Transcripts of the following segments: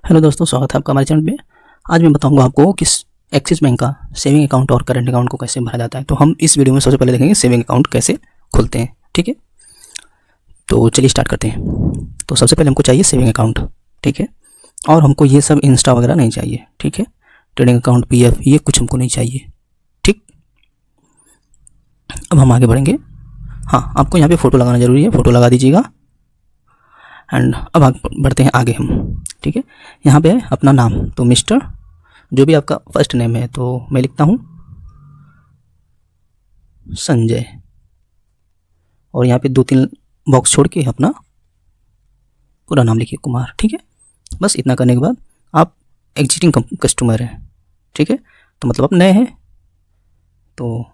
Hello दोस्तों, स्वागत है आपका हमारे चैनल पे। आज मैं बताऊंगा आपको किस एक्सिस बैंक का सेविंग अकाउंट और करंट अकाउंट को कैसे भरा जाता है। तो हम इस वीडियो में सबसे पहले देखेंगे सेविंग अकाउंट कैसे खोलते हैं। ठीक है, तो चलिए स्टार्ट करते हैं। तो सबसे पहले हमको चाहिए सेविंग अकाउंट। ठीक है, और हमको ये सब इंस्टा वगैरह नहीं चाहिए। ठीक है, ट्रेडिंग अकाउंट, पीएफ, ये कुछ हमको नहीं चाहिए। ठीक, अब हम आगे बढ़ेंगे। हाँ, आपको यहाँ पे फ़ोटो लगाना ज़रूरी है, फ़ोटो लगा दीजिएगा। एंड अब आगे बढ़ते हैं आगे हम। ठीक है, यहाँ पे अपना नाम, तो मिस्टर, जो भी आपका फर्स्ट नेम है, तो मैं लिखता हूँ संजय, और यहाँ पे 2-3 बॉक्स छोड़ के अपना पूरा नाम लिखिए, कुमार। ठीक है, बस इतना करने के बाद आप एग्जिस्टिंग कस्टमर हैं। ठीक है, तो मतलब आप नए हैं, तो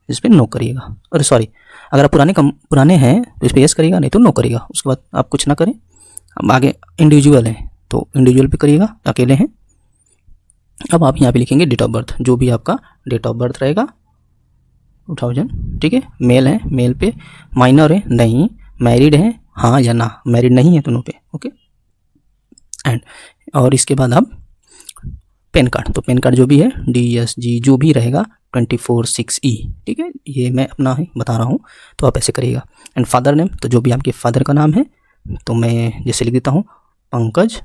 इस पर नो करिएगा। अरे सॉरी, अगर आप पुराने हैं तो इस पर यस करिएगा, नहीं तो नो करिएगा। उसके बाद आप कुछ ना करें। अब आगे इंडिविजुअल हैं तो इंडिविजुअल पे करिएगा, अकेले हैं। अब आप यहाँ पे लिखेंगे डेट ऑफ बर्थ, जो भी आपका डेट ऑफ बर्थ रहेगा 2000। ठीक है, मेल है, मेल पे, माइनर है नहीं, मैरिड है हाँ या ना, मैरिड नहीं है तो नो पे। ओके, एंड और इसके बाद आप पैन कार्ड, तो पैन कार्ड जो भी है DSG जो भी रहेगा 24/6E। ठीक है, ये मैं अपना ही बता रहा हूँ, तो आप ऐसे करिएगा। एंड फादर नेम, तो जो भी आपके फादर का नाम है, तो मैं जैसे लिख देता हूँ पंकज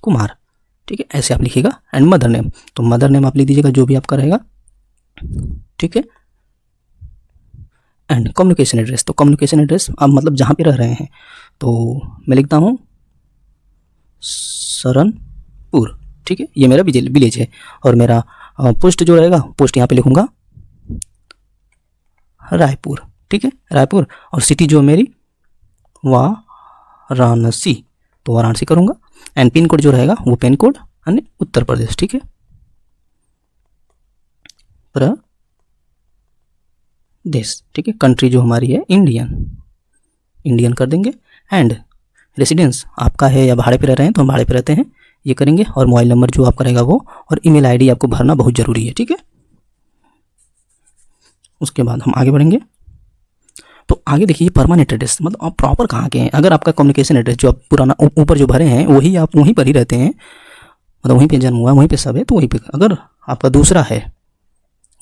कुमार। ठीक है, ऐसे आप लिखिएगा। एंड मदर नेम, तो मदर नेम आप लिख दीजिएगा जो भी आपका रहेगा। ठीक है, एंड कम्युनिकेशन एड्रेस, तो कम्युनिकेशन एड्रेस आप मतलब जहाँ पे रह रहे हैं, तो मैं लिखता हूँ सरनपुर। ठीक है, ये मेरा विलेज है। और मेरा पोस्ट जो रहेगा, पोस्ट यहाँ पे लिखूँगा रायपुर। ठीक है, रायपुर। और सिटी जो मेरी वाराणसी, तो वाराणसी करूँगा। एंड पिन कोड जो रहेगा वो पिन कोड यानी उत्तर प्रदेश। ठीक है, प्रदेश। ठीक है, कंट्री जो हमारी है इंडियन कर देंगे। एंड रेसिडेंस आपका है या भाड़े पे रह रहे हैं, तो हम भाड़े पे रहते हैं, ये करेंगे। और मोबाइल नंबर जो आपका रहेगा वो, और ईमेल आईडी आपको भरना बहुत ज़रूरी है। ठीक है, उसके बाद हम आगे बढ़ेंगे। तो आगे देखिए परमानेंट एड्रेस, मतलब आप प्रॉपर कहाँ के हैं। अगर आपका कम्युनिकेशन एड्रेस जो आप पुराना ऊपर जो भरे हैं वही आप वहीं पर ही रहते हैं, मतलब वहीं पे जन्म हुआ, वहीं पे सब है, तो वहीं पे। अगर आपका दूसरा है,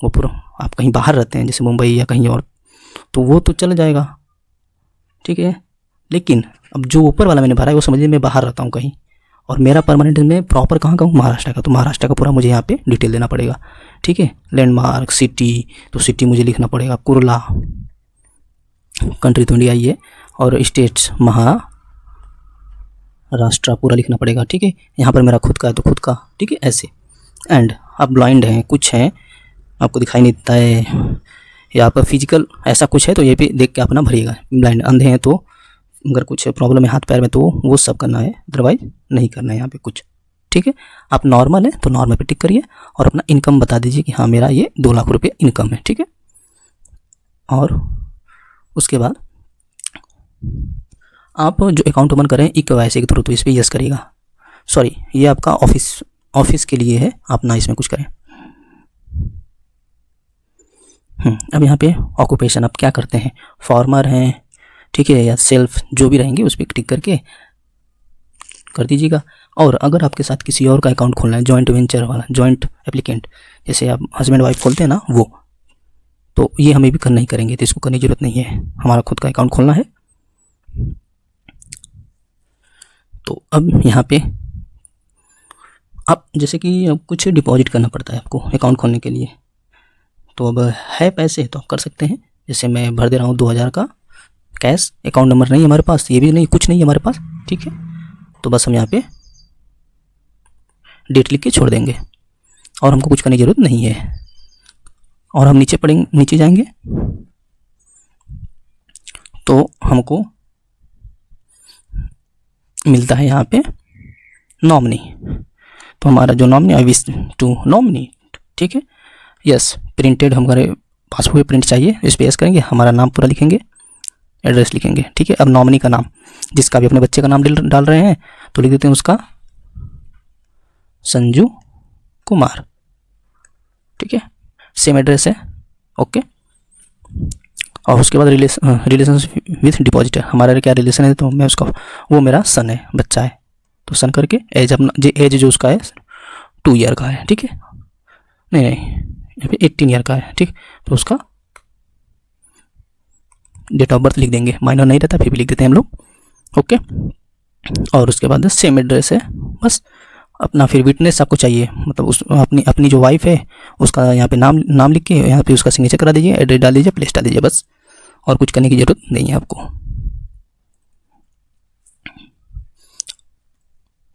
वो पूरा आप कहीं बाहर रहते हैं, जैसे मुंबई या कहीं और, तो वो तो चल जाएगा। ठीक है, लेकिन अब जो ऊपर वाला मैंने भरा है वो समझिए मैं बाहर रहता हूँ कहीं, और मेरा परमानेंट में प्रॉपर कहाँ का हूँ, महाराष्ट्र का। तो महाराष्ट्र का पूरा मुझे यहाँ पे डिटेल देना पड़ेगा। ठीक है, लैंडमार्क, सिटी, तो सिटी मुझे लिखना पड़ेगा कुर्ला, कंट्री तो इंडिया ही है, और स्टेट्स महाराष्ट्र पूरा लिखना पड़ेगा। ठीक है, यहाँ पर मेरा खुद का है तो खुद का। ठीक है, ऐसे। एंड आप ब्लाइंड हैं, कुछ हैं आपको दिखाई नहीं देता है, या आप फिजिकल ऐसा कुछ है तो ये पे देख के अपना भरिएगा। ब्लाइंड अंधे हैं तो अगर कुछ प्रॉब्लम है हाथ पैर में तो वो सब करना है, अदरवाइज नहीं करना है यहाँ पे कुछ। ठीक है, आप नॉर्मल है तो नॉर्मल पे टिक करिए, और अपना इनकम बता दीजिए कि हाँ मेरा ये 2 लाख रुपये इनकम है। ठीक है, और उसके बाद आप जो अकाउंट ओपन करें EKYC के थ्रू, तो इस पर यस करिएगा। सॉरी, ये आपका ऑफिस के लिए है, आप ना इसमें कुछ करें। अब यहाँ पे ऑक्यूपेशन आप क्या करते हैं, फार्मर हैं, ठीक है, या सेल्फ, जो भी रहेंगे उस पर टिक करके कर दीजिएगा। और अगर आपके साथ किसी और का अकाउंट खोलना है, जॉइंट वेंचर वाला, जॉइंट एप्लीकेंट, जैसे आप हस्बैंड वाइफ खोलते हैं ना, वो, तो ये हमें भी करना ही करेंगे, तो इसको करने की जरूरत नहीं है, हमारा खुद का अकाउंट खोलना है। तो अब यहाँ पे आप जैसे कि कुछ डिपॉजिट करना पड़ता है आपको अकाउंट खोलने के लिए, तो अब है पैसे तो आप कर सकते हैं। जैसे मैं भर दे रहा हूँ 2000 का कैश, अकाउंट नंबर नहीं हमारे पास, ये भी नहीं, कुछ नहीं है हमारे पास। ठीक है, तो बस हम यहाँ पे डेट लिख के छोड़ देंगे, और हमको कुछ करने की जरूरत नहीं है। और हम नीचे जाएंगे तो हमको मिलता है यहाँ पे नॉमिनी, तो हमारा जो nominee, I wish to nominate. ठीक है, यस, प्रिंटेड हमारे पासबुक पे प्रिंट चाहिए, इस पर यस करेंगे, हमारा नाम पूरा लिखेंगे, एड्रेस लिखेंगे। ठीक है, अब नॉमिनी का नाम, जिसका भी अपने बच्चे का नाम डाल रहे हैं, तो लिख देते हैं उसका संजू कुमार। ठीक है, सेम एड्रेस है। ओके, और उसके बाद रिलेशन विथ डिपॉजिटर, हमारा क्या रिलेशन है, तो मैं उसका, वो मेरा सन है, बच्चा है, तो सन करके एज अपना एज जो उसका है 2 ईयर का है, ठीक है, नहीं यहाँ पे 18 ईयर का है, ठीक। तो उसका डेट ऑफ बर्थ लिख देंगे, माइनर नहीं रहता फिर भी लिख देते हैं हम लोग, ओके। और उसके बाद सेम एड्रेस है बस अपना। फिर विटनेस आपको चाहिए, मतलब उस अपनी जो वाइफ है उसका यहाँ पे नाम लिख के यहाँ पे उसका सिग्नेचर करा दीजिए, एड्रेस डाल दीजिए, प्लेस डाल दीजिए, बस और कुछ करने की ज़रूरत नहीं है आपको।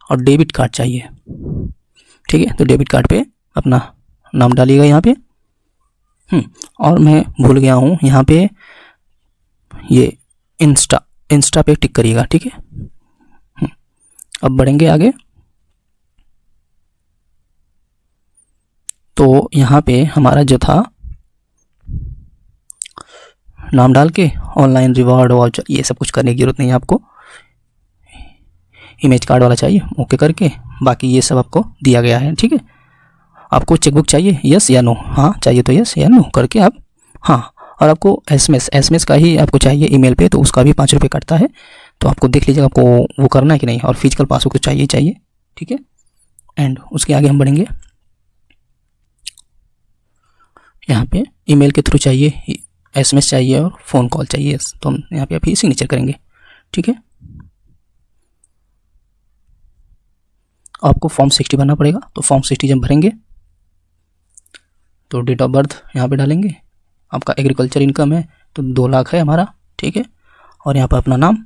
और डेबिट कार्ड चाहिए, ठीक है। तो डेबिट कार्ड पे अपना नाम डालिएगा यहाँ पे। और मैं भूल गया हूँ यहाँ पे ये इंस्टा पे टिक करिएगा, ठीक है। अब बढ़ेंगे आगे। तो यहाँ पे हमारा जो था नाम डाल के ऑनलाइन रिवॉर्ड वाउचर ये सब कुछ करने की जरूरत नहीं है आपको, इमेज कार्ड वाला चाहिए, ओके करके बाकी ये सब आपको दिया गया है, ठीक है। आपको चेकबुक चाहिए, यस या नो, हाँ चाहिए तो यस या नो करके आप हाँ। और आपको एसएमएस का ही आपको चाहिए ईमेल पे, तो उसका भी 5 रुपये कटता है, तो आपको देख लीजिएगा आपको वो करना है कि नहीं। और फिजिकल पासबुक तो चाहिए, ठीक है। एंड उसके आगे हम बढ़ेंगे। यहाँ पे ईमेल के थ्रू चाहिए, एसएमएस चाहिए और फ़ोन कॉल चाहिए, तो हम यहाँ पे अभी सिग्नेचर करेंगे, ठीक है। आपको फॉर्म 60 भरना पड़ेगा, तो फॉर्म 60 जब भरेंगे तो डेट ऑफ बर्थ यहाँ पे डालेंगे। आपका एग्रीकल्चर इनकम है तो 2 लाख है हमारा, ठीक है। और यहाँ पर अपना नाम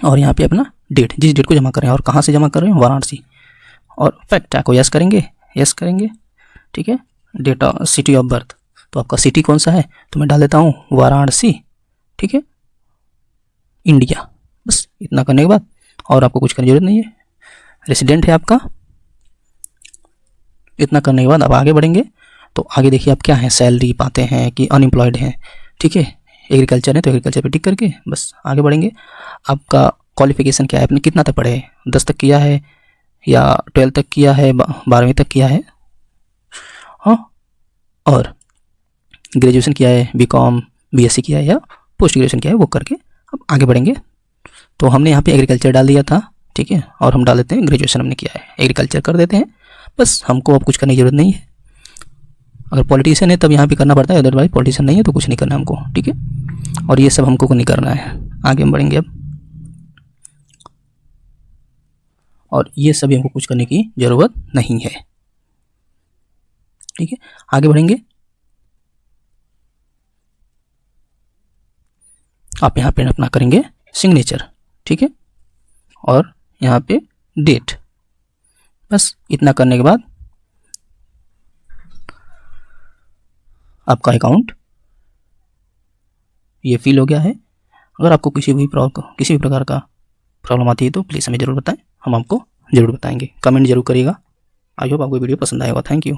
और यहाँ पे अपना डेट, जिस डेट को जमा कर रहे हैं और कहाँ से जमा कर रहे हैं, वाराणसी। और फैक्ट को यस करेंगे, ठीक है। डेटा सिटी ऑफ बर्थ, तो आपका सिटी कौन सा है, तो मैं डाल देता हूँ वाराणसी, ठीक है, इंडिया। बस इतना करने के बाद और आपको कुछ करने की जरूरत नहीं है। रेसिडेंट है आपका, इतना करने के बाद अब आगे बढ़ेंगे। तो आगे देखिए आप क्या है, सैलरी पाते हैं कि अनएम्प्लॉयड हैं, ठीक है। एग्रीकल्चर है तो एग्रीकल्चर पे टिक करके बस आगे बढ़ेंगे। आपका क्वालिफिकेशन क्या है, आपने कितना तक पढ़े हैं, 10 तक किया है या 12 तक किया है, 12वीं तक किया है, हाँ। और ग्रेजुएशन किया है, बीकॉम बीएससी किया है या पोस्ट ग्रेजुएशन किया है, वो करके अब आगे बढ़ेंगे। तो हमने यहाँ पे एग्रीकल्चर डाल दिया था, ठीक है। और हम डाल देते हैं ग्रेजुएशन हमने किया है, एग्रीकल्चर कर देते हैं, बस हमको अब कुछ करने की जरूरत नहीं है। अगर पॉलिटिशियन है तब यहाँ पे करना पड़ता है, अदरवाइज पॉलिटिशियन नहीं है तो कुछ नहीं करना हमको, ठीक है। और ये सब हमको नहीं करना है। आगे हम बढ़ेंगे अब, और ये सभी हमको कुछ करने की ज़रूरत नहीं है, ठीक है। आगे बढ़ेंगे। आप यहाँ पे अपना करेंगे सिग्नेचर, ठीक है। और यहाँ पे डेट, बस इतना करने के बाद आपका अकाउंट ये फिल हो गया है। अगर आपको किसी भी प्रकार का प्रॉब्लम आती है तो प्लीज़ हमें ज़रूर बताएं, हम आपको ज़रूर बताएंगे। कमेंट जरूर करिएगा। आई होप आपको वीडियो पसंद आएगा। Thank you.